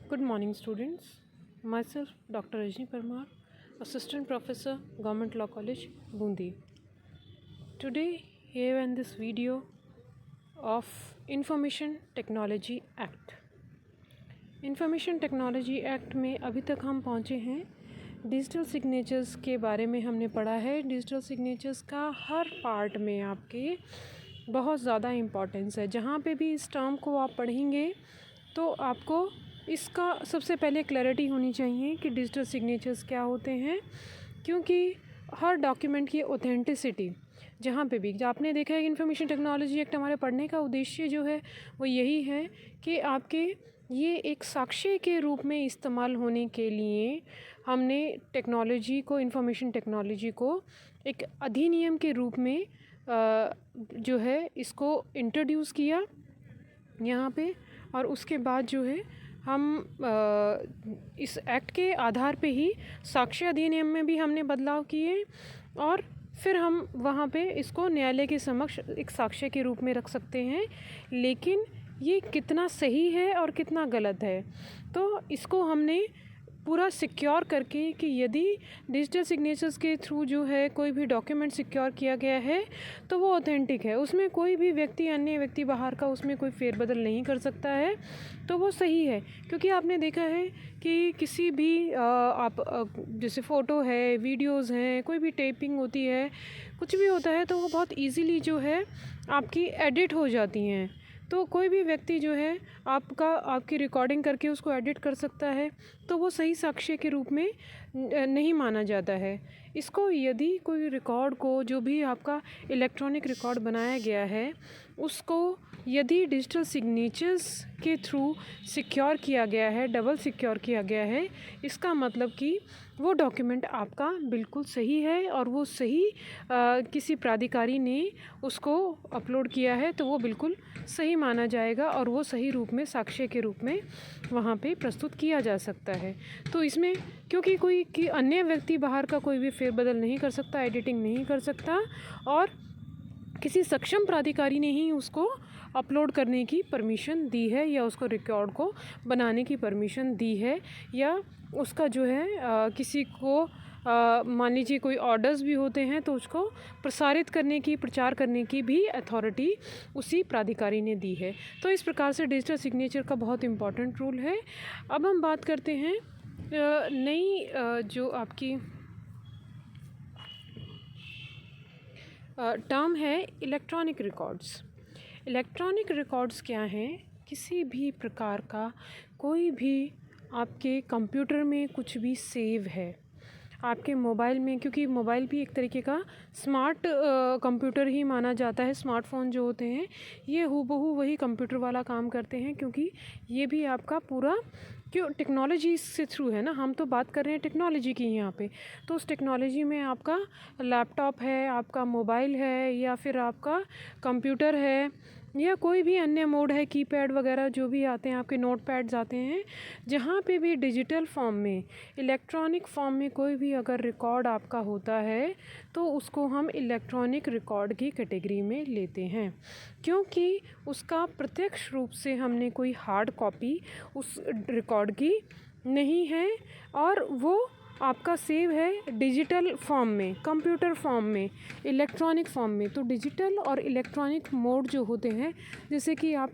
Good morning, students. Myself, Dr. Rajni Parmar, Assistant Professor, Government Law College, Bundi. Today, here in this video of Information Technology Act. Information Technology Act में अभी तक हम पहुँचे हैं digital signatures के बारे में हमने पढ़ा है। डिजिटल सिग्नेचर्स का हर पार्ट में आपके बहुत ज़्यादा इम्पोर्टेंस है। जहाँ पे भी इस टर्म को आप पढ़ेंगे तो आपको इसका सबसे पहले क्लैरिटी होनी चाहिए कि डिजिटल सिग्नेचर्स क्या होते हैं, क्योंकि हर डॉक्यूमेंट की ऑथेंटिसिटी जहाँ पे भी आपने देखा है इन्फॉर्मेशन टेक्नोलॉजी एक्ट हमारे पढ़ने का उद्देश्य जो है वो यही है कि आपके ये एक साक्ष्य के रूप में इस्तेमाल होने के लिए हमने टेक्नोलॉजी को इन्फॉर्मेशन टेक्नोलॉजी को एक अधिनियम के रूप में जो है इसको इंट्रोड्यूस किया यहाँ पे। और उसके बाद जो है हम इस एक्ट के आधार पे ही साक्ष्य अधिनियम में भी हमने बदलाव किए और फिर हम वहाँ पे इसको न्यायालय के समक्ष एक साक्ष्य के रूप में रख सकते हैं। लेकिन ये कितना सही है और कितना गलत है, तो इसको हमने पूरा सिक्योर करके कि यदि डिजिटल सिग्नेचर्स के थ्रू जो है कोई भी डॉक्यूमेंट सिक्योर किया गया है तो वो ऑथेंटिक है, उसमें कोई भी व्यक्ति अन्य व्यक्ति बाहर का उसमें कोई फेरबदल नहीं कर सकता है, तो वो सही है। क्योंकि आपने देखा है कि किसी भी आप जैसे फ़ोटो है, वीडियोज़ हैं, कोई भी टेपिंग होती है, कुछ भी होता है तो वो बहुत ईजीली जो है आपकी एडिट हो जाती हैं। तो कोई भी व्यक्ति जो है आपकी रिकॉर्डिंग करके उसको एडिट कर सकता है, तो वो सही साक्ष्य के रूप में नहीं माना जाता है। इसको यदि कोई रिकॉर्ड को जो भी आपका इलेक्ट्रॉनिक रिकॉर्ड बनाया गया है उसको यदि डिजिटल सिग्नेचर्स के थ्रू सिक्योर किया गया है, डबल सिक्योर किया गया है, इसका मतलब कि वो डॉक्यूमेंट आपका बिल्कुल सही है और वो सही किसी प्राधिकारी ने उसको अपलोड किया है तो वो बिल्कुल सही माना जाएगा और वो सही रूप में साक्ष्य के रूप में वहाँ पे प्रस्तुत किया जा सकता है। तो इसमें क्योंकि कोई अन्य व्यक्ति बाहर का कोई भी फेरबदल नहीं कर सकता, एडिटिंग नहीं कर सकता और किसी सक्षम प्राधिकारी ने ही उसको अपलोड करने की परमिशन दी है या उसको रिकॉर्ड को बनाने की परमिशन दी है, या उसका जो है किसी को मान लीजिए कोई ऑर्डर्स भी होते हैं तो उसको प्रसारित करने की, प्रचार करने की भी अथॉरिटी उसी प्राधिकारी ने दी है। तो इस प्रकार से डिजिटल सिग्नेचर का बहुत इम्पोर्टेंट रोल है। अब हम बात करते हैं नई जो आपकी टर्म है इलेक्ट्रॉनिक रिकॉर्ड्स। इलेक्ट्रॉनिक रिकॉर्ड्स क्या हैं? किसी भी प्रकार का कोई भी आपके कंप्यूटर में कुछ भी सेव है, आपके मोबाइल में, क्योंकि मोबाइल भी एक तरीके का स्मार्ट कंप्यूटर ही माना जाता है। स्मार्टफ़ोन जो होते हैं ये हूबहू वही कंप्यूटर वाला काम करते हैं, क्योंकि ये भी आपका पूरा क्यों टेक्नोलॉजी से थ्रू है ना। हम तो बात कर रहे हैं टेक्नोलॉजी की यहाँ पे, तो उस टेक्नोलॉजी में आपका लैपटॉप है, आपका मोबाइल है, या फिर आपका कंप्यूटर है, या कोई भी अन्य मोड है, कीपैड वगैरह जो भी आते हैं, आपके नोट पैड्स आते हैं। जहाँ पे भी डिजिटल फॉर्म में, इलेक्ट्रॉनिक फॉर्म में कोई भी अगर रिकॉर्ड आपका होता है तो उसको हम इलेक्ट्रॉनिक रिकॉर्ड की कैटेगरी में लेते हैं, क्योंकि उसका प्रत्यक्ष रूप से हमने कोई हार्ड कॉपी उस रिकॉर्ड की नहीं है और वो आपका सेव है डिजिटल फॉर्म में, कंप्यूटर फॉर्म में, इलेक्ट्रॉनिक फॉर्म में। तो डिजिटल और इलेक्ट्रॉनिक मोड जो होते हैं, जैसे कि आप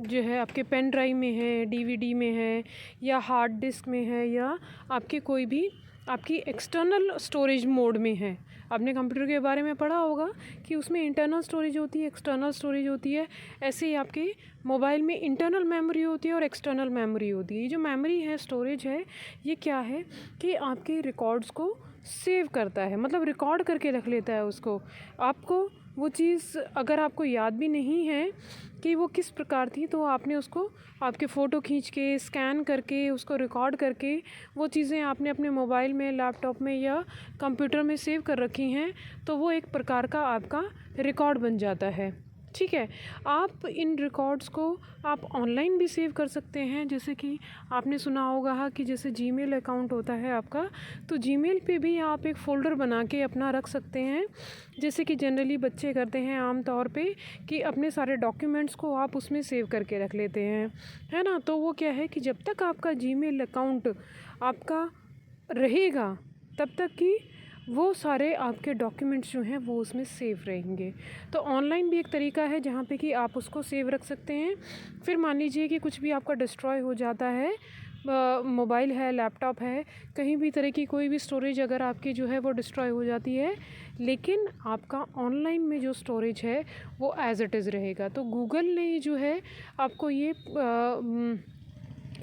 जो है आपके पेन ड्राइव में है, डीवीडी में है, या हार्ड डिस्क में है, या आपके कोई भी आपकी एक्सटर्नल स्टोरेज मोड में है। आपने कंप्यूटर के बारे में पढ़ा होगा कि उसमें इंटरनल स्टोरेज होती है, एक्सटर्नल स्टोरेज होती है। ऐसे ही आपके मोबाइल में इंटरनल मेमोरी होती है और एक्सटर्नल मेमोरी होती है। ये जो मेमोरी है, स्टोरेज है, ये क्या है कि आपके रिकॉर्ड्स को सेव करता है, मतलब रिकॉर्ड करके रख लेता है उसको। आपको वो चीज़ अगर आपको याद भी नहीं है कि वो किस प्रकार थी, तो आपने उसको आपके फ़ोटो खींच के, स्कैन करके, उसको रिकॉर्ड करके, वो चीज़ें आपने अपने मोबाइल में, लैपटॉप में या कंप्यूटर में सेव कर रखी हैं, तो वो एक प्रकार का आपका रिकॉर्ड बन जाता है। ठीक है। आप इन रिकॉर्ड्स को आप ऑनलाइन भी सेव कर सकते हैं, जैसे कि आपने सुना होगा कि जैसे जीमेल अकाउंट होता है आपका, तो जीमेल पे भी आप एक फ़ोल्डर बना के अपना रख सकते हैं। जैसे कि जनरली बच्चे करते हैं आम तौर पे कि अपने सारे डॉक्यूमेंट्स को आप उसमें सेव करके रख लेते हैं, है ना। तो वो क्या है कि जब तक आपका जीमेल अकाउंट आपका रहेगा तब तक कि वो सारे आपके डॉक्यूमेंट्स जो हैं वो उसमें सेव रहेंगे। तो ऑनलाइन भी एक तरीका है जहाँ पे कि आप उसको सेव रख सकते हैं। फिर मान लीजिए कि कुछ भी आपका डिस्ट्रॉय हो जाता है, मोबाइल है, लैपटॉप है, कहीं भी तरह की कोई भी स्टोरेज अगर आपकी जो है वो डिस्ट्रॉय हो जाती है, लेकिन आपका ऑनलाइन में जो स्टोरेज है वो एज़ इट इज़ रहेगा। तो गूगल ने जो है आपको ये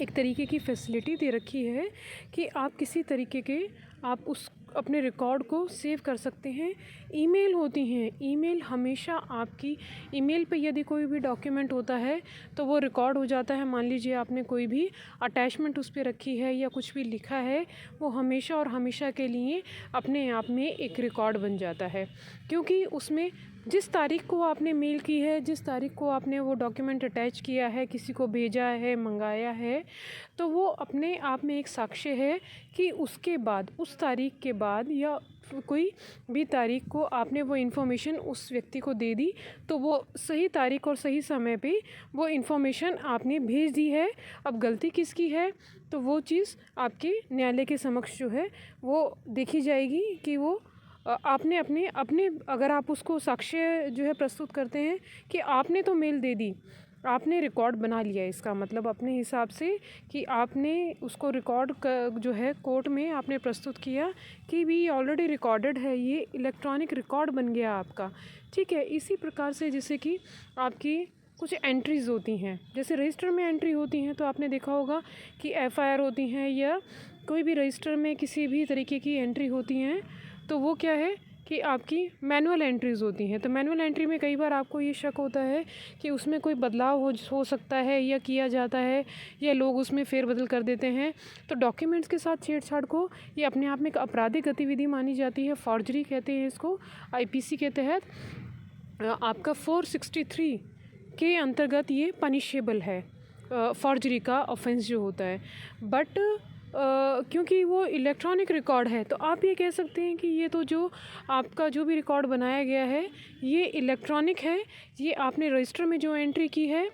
एक तरीके की फैसिलिटी दे रखी है कि आप किसी तरीके के आप उस अपने रिकॉर्ड को सेव कर सकते हैं। ईमेल होती हैं, ईमेल हमेशा आपकी ईमेल पे यदि कोई भी डॉक्यूमेंट होता है तो वो रिकॉर्ड हो जाता है। मान लीजिए आपने कोई भी अटैचमेंट उस पर रखी है या कुछ भी लिखा है, वो हमेशा और हमेशा के लिए अपने आप में एक रिकॉर्ड बन जाता है, क्योंकि उसमें जिस तारीख़ को आपने मेल की है, जिस तारीख़ को आपने वो डॉक्यूमेंट अटैच किया है, किसी को भेजा है, मंगाया है, तो वो अपने आप में एक साक्ष्य है कि उसके बाद, उस तारीख़ के बाद या कोई भी तारीख़ को आपने वो इन्फॉर्मेशन उस व्यक्ति को दे दी, तो वो सही तारीख़ और सही समय पे वो इन्फॉर्मेशन आपने भेज दी है। अब गलती किसकी है, तो वो चीज़ आपके न्यायालय के समक्ष जो है वो देखी जाएगी कि वो आपने अपने अपने अगर आप उसको साक्ष्य जो है प्रस्तुत करते हैं कि आपने तो मेल दे दी, आपने रिकॉर्ड बना लिया, इसका मतलब अपने हिसाब से कि आपने उसको रिकॉर्ड जो है कोर्ट में आपने प्रस्तुत किया कि भी ऑलरेडी रिकॉर्डेड है, ये इलेक्ट्रॉनिक रिकॉर्ड बन गया आपका। ठीक है। इसी प्रकार से जैसे कि आपकी कुछ एंट्रीज़ होती हैं, जैसे रजिस्टर में एंट्री होती हैं, तो आपने देखा होगा कि एफआईआर होती हैं या कोई भी रजिस्टर में किसी भी तरीके की एंट्री होती हैं, तो वो क्या है कि आपकी मैनुअल एंट्रीज़ होती हैं। तो मैनुअल एंट्री में कई बार आपको ये शक होता है कि उसमें कोई बदलाव हो सकता है या किया जाता है या लोग उसमें फेरबदल कर देते हैं। तो डॉक्यूमेंट्स के साथ छेड़छाड़ को ये अपने आप में एक आपराधिक गतिविधि मानी जाती है, फॉर्जरी कहते हैं इसको। आईपीसी के तहत आपका 463 के अंतर्गत ये पनिशेबल है, फॉर्जरी का ऑफेंस जो होता है। बट क्योंकि वो इलेक्ट्रॉनिक रिकॉर्ड है, तो आप ये कह सकते हैं कि ये तो जो आपका जो भी रिकॉर्ड बनाया गया है ये इलेक्ट्रॉनिक है। ये आपने रजिस्टर में जो एंट्री की है,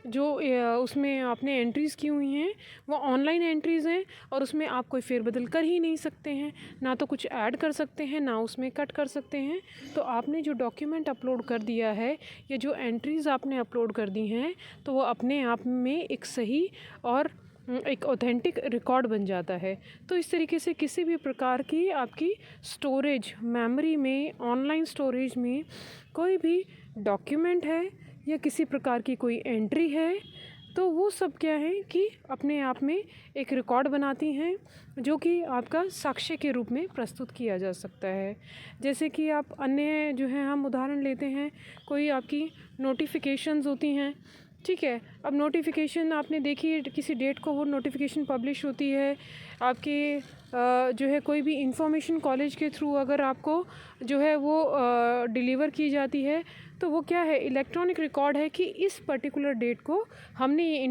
जो उसमें आपने एंट्रीज़ की हुई हैं, वो ऑनलाइन एंट्रीज़ हैं और उसमें आप कोई फेरबदल कर ही नहीं सकते हैं, ना तो कुछ ऐड कर सकते हैं, ना उसमें कट कर सकते हैं। तो आपने जो डॉक्यूमेंट अपलोड कर दिया है या जो एंट्रीज़ आपने अपलोड कर दी हैं, तो वो अपने आप में एक सही और एक ऑथेंटिक रिकॉर्ड बन जाता है। तो इस तरीके से किसी भी प्रकार की आपकी स्टोरेज मेमोरी में, ऑनलाइन स्टोरेज में कोई भी डॉक्यूमेंट है या किसी प्रकार की कोई एंट्री है, तो वो सब क्या है कि अपने आप में एक रिकॉर्ड बनाती हैं, जो कि आपका साक्ष्य के रूप में प्रस्तुत किया जा सकता है। जैसे कि आप अन्य जो है हम उदाहरण लेते हैं, कोई आपकी नोटिफिकेशंस होती हैं, ठीक है। अब नोटिफिकेशन आपने देखी किसी डेट को वो नोटिफिकेशन पब्लिश होती है, आपके जो है कोई भी इंफॉर्मेशन कॉलेज के थ्रू अगर आपको जो है वो डिलीवर की जाती है, तो वो क्या है, इलेक्ट्रॉनिक रिकॉर्ड है कि इस पर्टिकुलर डेट को हमने ये